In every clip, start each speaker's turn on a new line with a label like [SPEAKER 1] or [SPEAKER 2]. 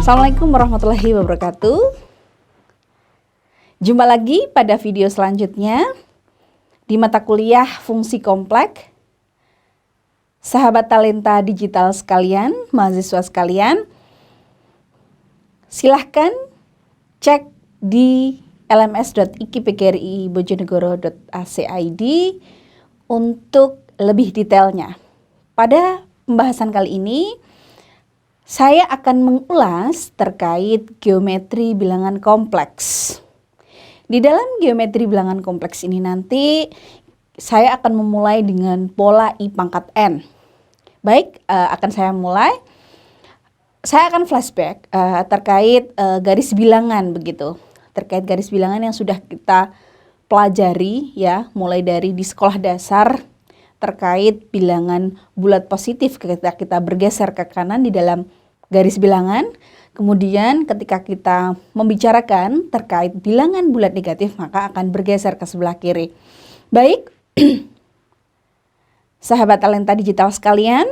[SPEAKER 1] Assalamualaikum warahmatullahi wabarakatuh. Jumpa lagi pada video selanjutnya di mata kuliah fungsi kompleks. Sahabat talenta digital sekalian, mahasiswa sekalian, silahkan cek di lms.ikipgri.bojonegoro.ac.id untuk lebih detailnya. Pada pembahasan kali ini, saya akan mengulas terkait geometri bilangan kompleks. Di dalam geometri bilangan kompleks ini nanti saya akan memulai dengan pola I pangkat N. Baik, akan saya mulai. Saya akan flashback terkait garis bilangan begitu. Terkait garis bilangan yang sudah kita pelajari ya, mulai dari di sekolah dasar terkait bilangan bulat positif ketika kita bergeser ke kanan di dalam garis bilangan. Kemudian ketika kita membicarakan terkait bilangan bulat negatif, maka akan bergeser ke sebelah kiri. Baik, sahabat talenta digital sekalian,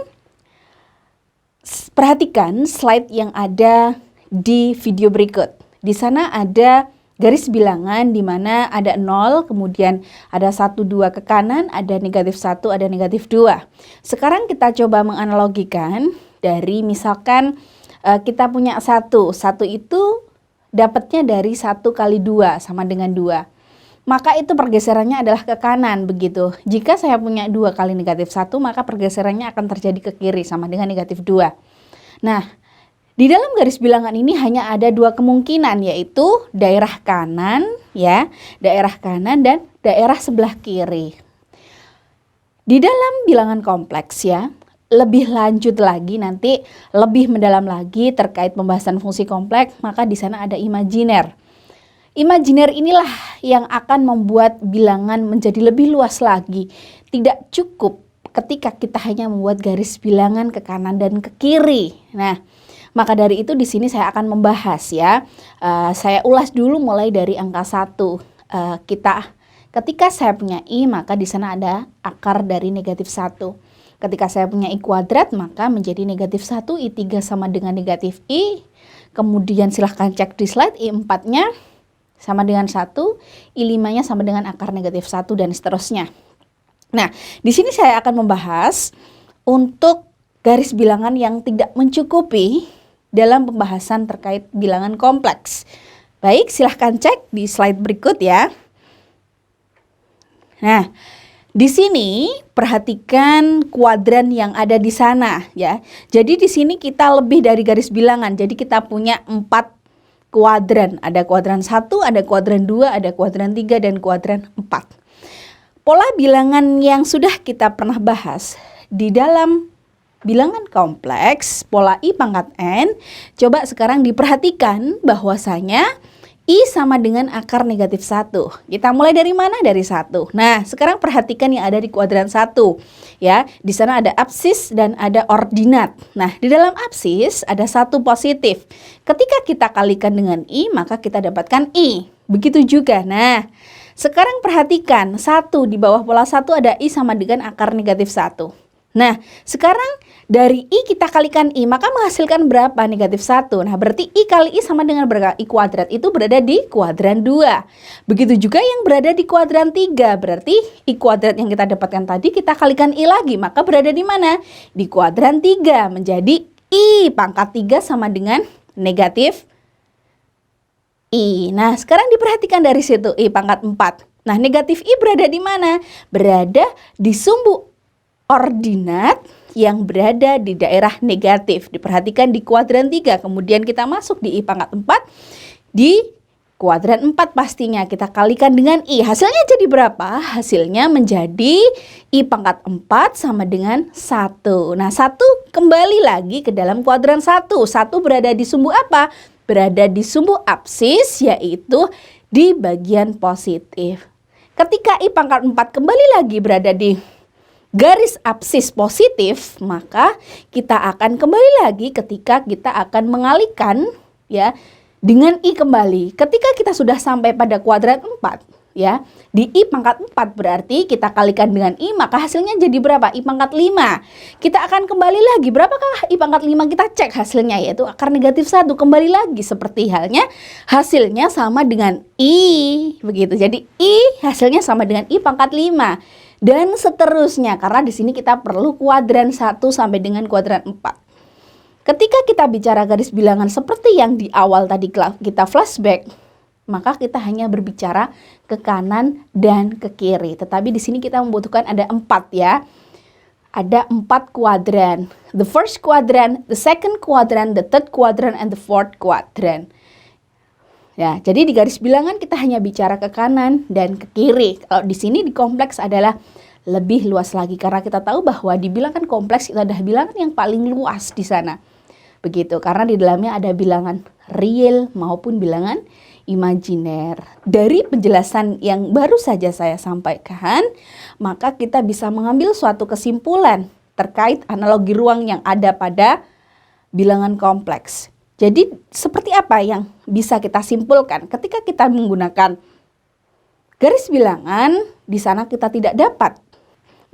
[SPEAKER 1] perhatikan slide yang ada di video berikut. Di sana ada garis bilangan di mana ada 0, kemudian ada 1, 2 ke kanan, ada negatif 1, ada negatif 2. Sekarang kita coba menganalogikan dari misalkan kita punya 1 itu dapatnya dari 1 kali 2 sama dengan 2. Maka itu pergeserannya adalah ke kanan begitu. Jika saya punya 2 kali negatif 1, maka pergeserannya akan terjadi ke kiri sama dengan negatif 2. Nah, di dalam garis bilangan ini hanya ada 2 kemungkinan, yaitu daerah kanan ya, daerah kanan dan daerah sebelah kiri. Di dalam bilangan kompleks ya, lebih lanjut lagi nanti lebih mendalam lagi terkait pembahasan fungsi kompleks, maka di sana ada imajiner. Imajiner inilah yang akan membuat bilangan menjadi lebih luas lagi. Tidak cukup ketika kita hanya membuat garis bilangan ke kanan dan ke kiri. Nah, maka dari itu di sini saya akan membahas ya. Saya ulas dulu mulai dari angka 1. Ketika saya punya I, maka di sana ada akar dari negatif 1. Ketika saya punya I kuadrat, maka menjadi negatif 1, I3 sama dengan negatif I. Kemudian silahkan cek di slide, I4-nya sama dengan 1, I5-nya sama dengan akar negatif 1 dan seterusnya. Nah, di sini saya akan membahas untuk garis bilangan yang tidak mencukupi dalam pembahasan terkait bilangan kompleks. Baik, silahkan cek di slide berikut ya. Nah, di sini perhatikan kuadran yang ada di sana ya. Jadi di sini kita lebih dari garis bilangan. Jadi kita punya 4 kuadran. Ada kuadran 1, ada kuadran 2, ada kuadran 3 dan kuadran 4. Pola bilangan yang sudah kita pernah bahas di dalam bilangan kompleks, pola I pangkat N, coba sekarang diperhatikan bahwasanya I sama dengan akar negatif 1. Kita mulai dari mana? Dari 1. Nah, sekarang perhatikan yang ada di kuadran 1. Ya, di sana ada absis dan ada ordinat. Nah, di dalam absis ada 1 positif. Ketika kita kalikan dengan I, maka kita dapatkan I. Begitu juga. Nah, sekarang perhatikan 1 di bawah pola 1 ada I sama dengan akar negatif 1. Nah, sekarang dari I kita kalikan I, maka menghasilkan berapa? Negatif 1. Nah, berarti I kali I sama dengan berapa? I kuadrat itu berada di kuadran 2. Begitu juga yang berada di kuadran 3. Berarti I kuadrat yang kita dapatkan tadi kita kalikan I lagi, maka berada di mana? Di kuadran 3. Menjadi I pangkat 3 sama dengan negatif I. Nah, sekarang diperhatikan dari situ I pangkat 4. Nah, negatif I berada di mana? Berada di sumbu ordinat yang berada di daerah negatif. Diperhatikan di kuadran 3. Kemudian kita masuk di I pangkat 4. Di kuadran 4 pastinya kita kalikan dengan I. Hasilnya jadi berapa? Hasilnya menjadi I pangkat 4 sama dengan 1. Nah, 1 kembali lagi ke dalam kuadran 1. 1 berada di sumbu apa? Berada di sumbu absis, yaitu di bagian positif. Ketika I pangkat 4 kembali lagi berada di garis absis positif, maka kita akan kembali lagi ketika kita akan mengalihkan ya dengan I kembali. Ketika kita sudah sampai pada kuadran 4, ya. Di I pangkat 4 berarti kita kalikan dengan I, maka hasilnya jadi berapa? I pangkat 5. Kita akan kembali lagi, berapakah I pangkat 5? Kita cek hasilnya, yaitu akar negatif 1. Kembali lagi seperti halnya hasilnya sama dengan I, begitu. Jadi I hasilnya sama dengan I pangkat 5. Dan seterusnya, karena di sini kita perlu kuadran 1 sampai dengan kuadran 4. Ketika kita bicara garis bilangan seperti yang di awal tadi kita flashback, maka kita hanya berbicara ke kanan dan ke kiri. Tetapi di sini kita membutuhkan ada 4 ya. Ada 4 kuadran. The first quadrant, the second quadrant, the third quadrant, and the fourth quadrant. Ya, jadi di garis bilangan kita hanya bicara ke kanan dan ke kiri. Kalau di sini di kompleks adalah lebih luas lagi, karena kita tahu bahwa di bilangan kompleks itu ada bilangan yang paling luas di sana. Begitu, karena di dalamnya ada bilangan real maupun bilangan imajiner. Dari penjelasan yang baru saja saya sampaikan, maka kita bisa mengambil suatu kesimpulan terkait analogi ruang yang ada pada bilangan kompleks. Jadi seperti apa yang bisa kita simpulkan ketika kita menggunakan garis bilangan? Di sana kita tidak dapat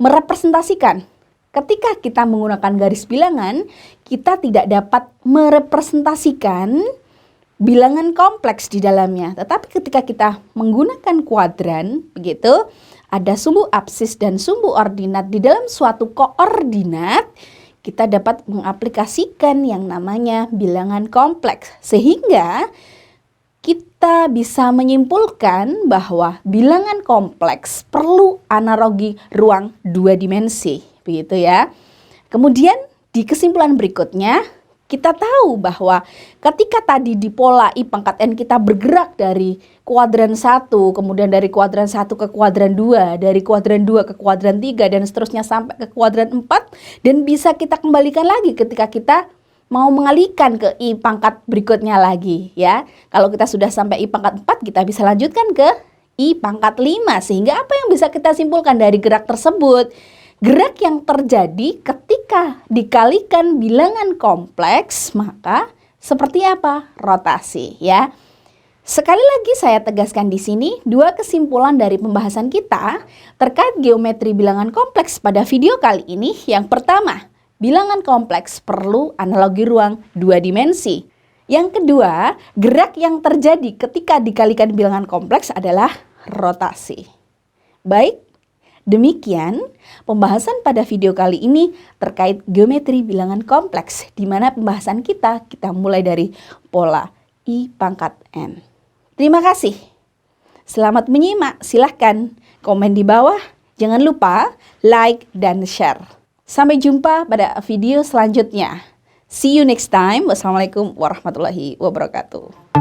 [SPEAKER 1] merepresentasikan. Ketika kita menggunakan garis bilangan, kita tidak dapat merepresentasikan bilangan kompleks di dalamnya. Tetapi ketika kita menggunakan kuadran, begitu, ada sumbu absis dan sumbu ordinat di dalam suatu koordinat, kita dapat mengaplikasikan yang namanya bilangan kompleks. Sehingga kita bisa menyimpulkan bahwa bilangan kompleks perlu analogi ruang 2 dimensi, begitu ya. Kemudian di kesimpulan berikutnya, kita tahu bahwa ketika tadi di pola I pangkat N kita bergerak dari kuadran 1, kemudian dari kuadran 1 ke kuadran 2, dari kuadran 2 ke kuadran 3, dan seterusnya sampai ke kuadran 4, dan bisa kita kembalikan lagi ketika kita mau mengalihkan ke I pangkat berikutnya lagi ya. Kalau kita sudah sampai I pangkat 4, kita bisa lanjutkan ke I pangkat 5. Sehingga apa yang bisa kita simpulkan dari gerak tersebut? Gerak yang terjadi ketika dikalikan bilangan kompleks, maka seperti apa? Rotasi ya. Sekali lagi saya tegaskan di sini, 2 kesimpulan dari pembahasan kita terkait geometri bilangan kompleks pada video kali ini. Yang pertama, bilangan kompleks perlu analogi ruang 2 dimensi. Yang kedua, gerak yang terjadi ketika dikalikan bilangan kompleks adalah rotasi. Baik, demikian pembahasan pada video kali ini terkait geometri bilangan kompleks, di mana pembahasan kita mulai dari pola I pangkat N. Terima kasih. Selamat menyimak. Silahkan komen di bawah. Jangan lupa like dan share. Sampai jumpa pada video selanjutnya. See you next time. Wassalamualaikum warahmatullahi wabarakatuh.